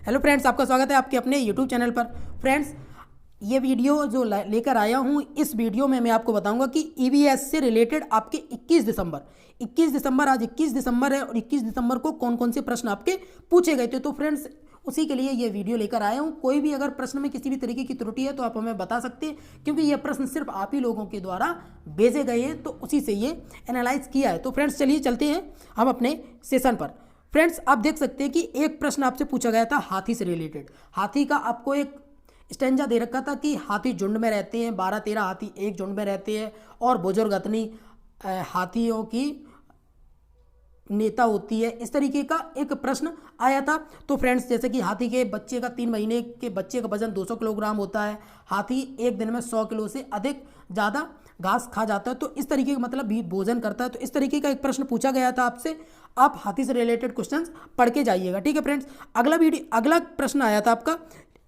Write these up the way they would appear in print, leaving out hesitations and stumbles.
Hello friends, आपका स्वागत है आपके अपने यूट्यूब चैनल पर। फ्रेंड्स, ये वीडियो जो लेकर आया हूँ, इस वीडियो में मैं आपको बताऊंगा कि ईवीएस से रिलेटेड आपके 21 दिसंबर आज 21 दिसंबर है और 21 दिसंबर को कौन कौन से प्रश्न आपके पूछे गए थे। तो फ्रेंड्स, उसी के लिए ये वीडियो लेकर आया हूँ। कोई भी अगर प्रश्न में किसी भी तरीके की त्रुटि है तो आप हमें बता सकते हैं, क्योंकि ये प्रश्न सिर्फ आप ही लोगों के द्वारा भेजे गए हैं, तो उसी से ये एनालाइज किया है। तो फ्रेंड्स, चलिए चलते हैं हम अपने सेशन पर। फ्रेंड्स, आप देख सकते हैं कि एक प्रश्न आपसे पूछा गया था हाथी से रिलेटेड। हाथी का आपको एक स्टेंजा दे रखा था कि हाथी झुंड में रहते हैं, 12-13 हाथी एक झुंड में रहते हैं और बुजुर्ग अतनी हाथियों की नेता होती है। इस तरीके का एक प्रश्न आया था। तो फ्रेंड्स, जैसे कि हाथी के बच्चे का 3 महीने के बच्चे का वजन 200 किलोग्राम होता है। हाथी एक दिन में 100 किलो से अधिक ज़्यादा घास खा जाता है, तो इस तरीके का मतलब भी भोजन करता है। तो इस तरीके का एक प्रश्न पूछा गया था आपसे। आप हाथी से रिलेटेड क्वेश्चंस पढ़ के जाइएगा, ठीक है फ्रेंड्स। अगला प्रश्न आया था आपका,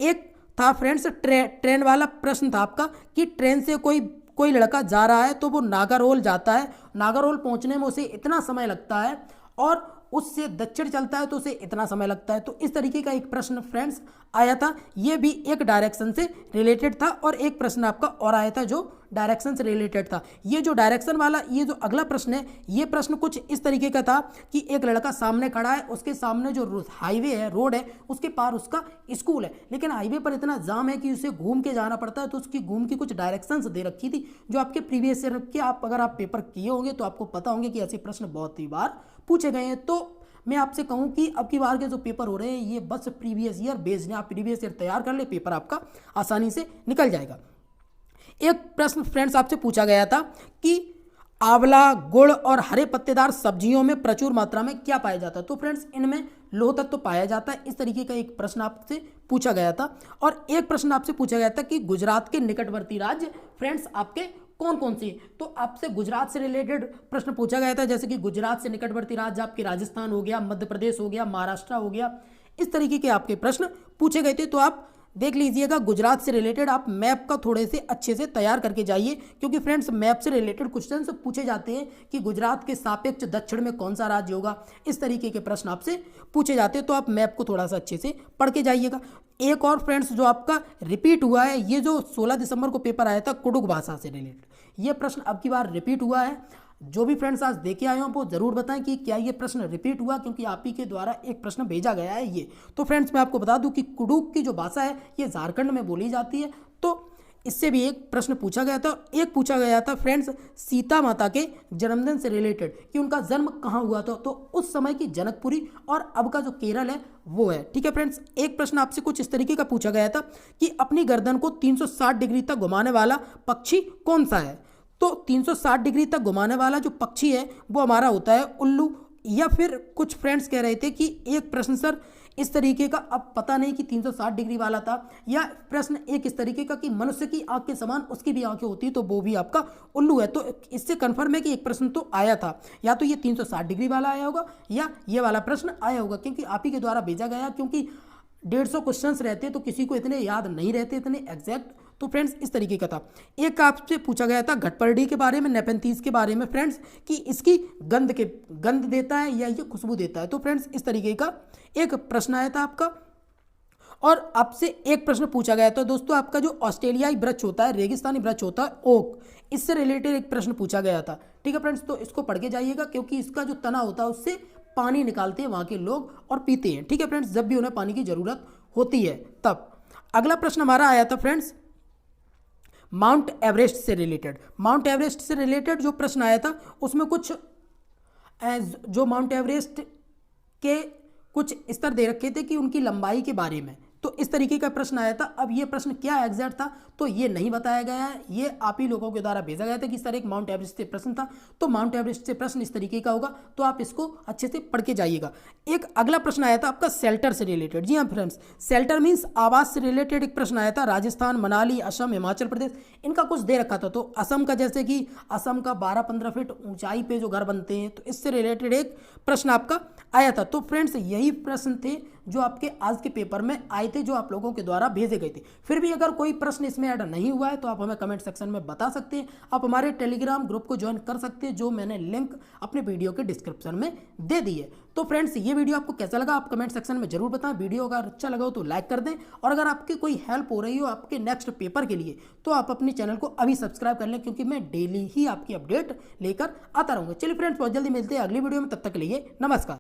एक था फ्रेंड्स ट्रेन वाला प्रश्न था आपका कि ट्रेन से कोई लड़का जा रहा है तो वो नागरहोल जाता है। नागरहोल पहुंचने में उसे इतना समय लगता है और उससे दक्षिण चलता है तो उसे इतना समय लगता है। तो इस तरीके का एक प्रश्न फ्रेंड्स आया था। ये भी एक डायरेक्शन से रिलेटेड था और एक प्रश्न आपका और आया था जो डायरेक्शन से रिलेटेड था। ये जो डायरेक्शन वाला ये जो अगला प्रश्न है, ये प्रश्न कुछ इस तरीके का था कि एक लड़का सामने खड़ा है, उसके सामने जो हाईवे है, रोड है, उसके पार उसका स्कूल है, लेकिन हाईवे पर इतना जाम है कि उसे घूम के जाना पड़ता है। तो उसकी घूम की कुछ डायरेक्शंस दे रखी थी जो आपके प्रीवियस ईयर के अगर आप पेपर किए होंगे तो आपको पता होंगे कि ऐसे प्रश्न बहुत ही बार पूछे गए हैं। तो मैं आपसे कहूं कि अब की बार के जो पेपर हो रहे हैं ये बस प्रीवियस ईयर बेस्ड हैं। आप प्रीवियस ईयर तैयार कर ले, पेपर आपका आसानी से निकल जाएगा। एक प्रश्न फ्रेंड्स आपसे पूछा गया था कि आंवला, गुड़ और हरे पत्तेदार सब्जियों में प्रचुर मात्रा में क्या पाया जाता है। तो फ्रेंड्स, इनमें लोह तत्व तो पाया जाता है। इस तरीके का एक प्रश्न आपसे पूछा गया था। और एक प्रश्न आपसे पूछा गया था कि गुजरात के निकटवर्ती राज्य फ्रेंड्स आपके कौन कौन से। तो आपसे गुजरात से रिलेटेड प्रश्न पूछा गया था, जैसे कि गुजरात से निकटवर्ती राज्य आपके राजस्थान हो गया, मध्य प्रदेश हो गया, महाराष्ट्र हो गया। इस तरीके के आपके प्रश्न पूछे गए थे। तो आप देख लीजिएगा, गुजरात से रिलेटेड आप मैप का थोड़े से अच्छे से तैयार करके जाइए, क्योंकि फ्रेंड्स मैप से रिलेटेड क्वेश्चन पूछे जाते हैं कि गुजरात के सापेक्ष दक्षिण में कौन सा राज्य होगा। इस तरीके के प्रश्न आपसे पूछे जाते हैं। तो आप मैप को थोड़ा सा अच्छे से पढ़ के जाइएगा। एक और फ्रेंड्स जो आपका रिपीट हुआ है, ये जो 16 दिसंबर को पेपर आया था कुडुख भाषा से रिलेटेड, ये प्रश्न अब की बार रिपीट हुआ है। जो भी फ्रेंड्स आज देखे आए हो वो जरूर बताएं कि क्या ये प्रश्न रिपीट हुआ, क्योंकि आप ही के द्वारा एक प्रश्न भेजा गया है ये। तो फ्रेंड्स, मैं आपको बता दूं कि कुडुख की जो भाषा है ये झारखंड में बोली जाती है। तो इससे भी एक प्रश्न पूछा गया था। एक पूछा गया था फ्रेंड्स सीता माता के जन्मदिन से रिलेटेड कि उनका जन्म कहाँ हुआ था। तो उस समय की जनकपुरी और अब का जो केरल है वो है, ठीक है फ्रेंड्स। एक प्रश्न आपसे कुछ इस तरीके का पूछा गया था कि अपनी गर्दन को 360 डिग्री तक घुमाने वाला पक्षी कौन सा है। तो 360 डिग्री तक घुमाने वाला जो पक्षी है वो हमारा होता है उल्लू। या फिर कुछ फ्रेंड्स कह रहे थे कि एक प्रश्न सर इस तरीके का, अब पता नहीं कि 360 डिग्री वाला था, या प्रश्न एक इस तरीके का कि मनुष्य की आंख के समान उसकी भी आंखें होती है, तो वो भी आपका उल्लू है। तो इससे कंफर्म है कि एक प्रश्न तो आया था, या तो ये 360 डिग्री वाला आया होगा या ये वाला प्रश्न आया होगा, क्योंकि आप ही के द्वारा भेजा गया। क्योंकि 150 क्वेश्चंस रहते तो किसी को इतने याद नहीं रहते, इतने एग्जैक्ट। तो फ्रेंड्स, इस तरीके का था। एक आपसे पूछा गया था घटपर्डी के बारे में, नेपेंथीज के बारे में फ्रेंड्स, कि इसकी गंध देता है या ये खुशबू देता है। तो फ्रेंड्स, इस तरीके का एक प्रश्न आया था आपका। और आपसे एक प्रश्न पूछा गया था दोस्तों, आपका जो ऑस्ट्रेलियाई वृक्ष होता है, रेगिस्तानी वृक्ष होता है ओक, इससे रिलेटेड एक प्रश्न पूछा गया था, ठीक है फ्रेंड्स। तो इसको पढ़ के जाइएगा, क्योंकि इसका जो तना होता है उससे पानी निकालते हैं वहाँ के लोग और पीते हैं, ठीक है फ्रेंड्स, जब भी उन्हें पानी की जरूरत होती है तब। अगला प्रश्न हमारा आया था फ्रेंड्स माउंट एवरेस्ट से रिलेटेड। माउंट एवरेस्ट से रिलेटेड जो प्रश्न आया था उसमें कुछ जो माउंट एवरेस्ट के कुछ स्तर दे रखे थे कि उनकी लंबाई के बारे में। तो इस तरीके का प्रश्न आया था। अब ये प्रश्न क्या एग्जैक्ट था तो ये नहीं बताया गया है, ये आप ही लोगों के द्वारा भेजा गया था कि सर एक माउंट एवरेस्ट से प्रश्न था। तो माउंट एवरेस्ट से प्रश्न इस तरीके का होगा, तो आप इसको अच्छे से पढ़ के जाइएगा। एक अगला प्रश्न आया था आपका शेल्टर से रिलेटेड। जी हाँ फ्रेंड्स, शेल्टर मीन्स आवास से रिलेटेड एक प्रश्न आया था। राजस्थान, मनाली, असम, हिमाचल प्रदेश, इनका कुछ दे रखा था। तो असम का, जैसे कि असम का 12-15 फीट ऊंचाई पे जो घर बनते हैं, तो इससे रिलेटेड एक प्रश्न आपका आया था। तो फ्रेंड्स, यही प्रश्न थे जो आपके आज के पेपर में आए थे, जो आप लोगों के द्वारा भेजे गए थे। फिर भी अगर कोई प्रश्न इसमें ऐड नहीं हुआ है तो आप हमें कमेंट सेक्शन में बता सकते हैं। आप हमारे टेलीग्राम ग्रुप को ज्वाइन कर सकते हैं, जो मैंने लिंक अपने वीडियो के डिस्क्रिप्शन में दे दी है। तो फ्रेंड्स, ये वीडियो आपको कैसा लगा आप कमेंट सेक्शन में जरूर बताएं। वीडियो अगर अच्छा लगा हो तो लाइक कर दें, और अगर आपकी कोई हेल्प हो रही हो आपके नेक्स्ट पेपर के लिए तो आप अपने चैनल को अभी सब्सक्राइब कर लें, क्योंकि मैं डेली ही आपकी अपडेट लेकर आता रहूंगा। चलिए फ्रेंड्स, बहुत जल्दी मिलते हैं अगली वीडियो में, तब तक के लिए नमस्कार।